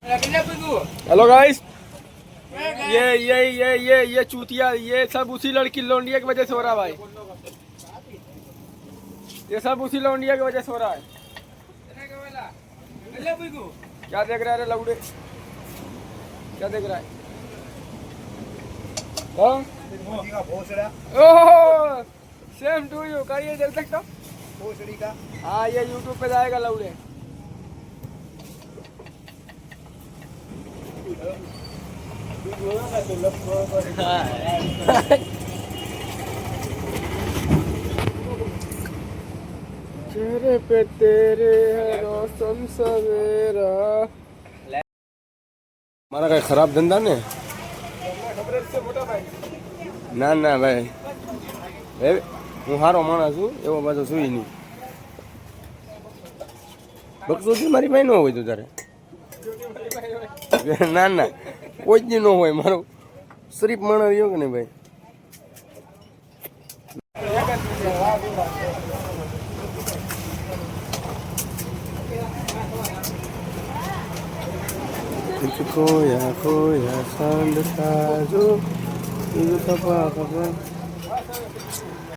Hello guys, ये चूतिया, ये सब उसी लड़की लौंडिया की वजह से हो रहा है भाई। ये सब उसी लौंडिया की वजह से हो रहा है। क्या देख रहा है रे लौड़े, क्या देख रहा है? हाँ? ओह सेम टू यू, का ये देख सकता हूँ। हाँ ये यूट्यूब पे जाएगा लौड़े। चेहरे पे तेरे है रोशन सवेरा। मारा कहीं खराब धंधा ने ना ना भाई, હું સારો માણસ છું એવો પાછો સુઈ નહીં. બકસોદી મારી ભાઈ ન હોય તો તારે ના ના કોઈ જ ન હોય. મારો શરીફ માણસ રહ્યો કે નહીં ભાઈ. खोया खोया सांड साजो खबर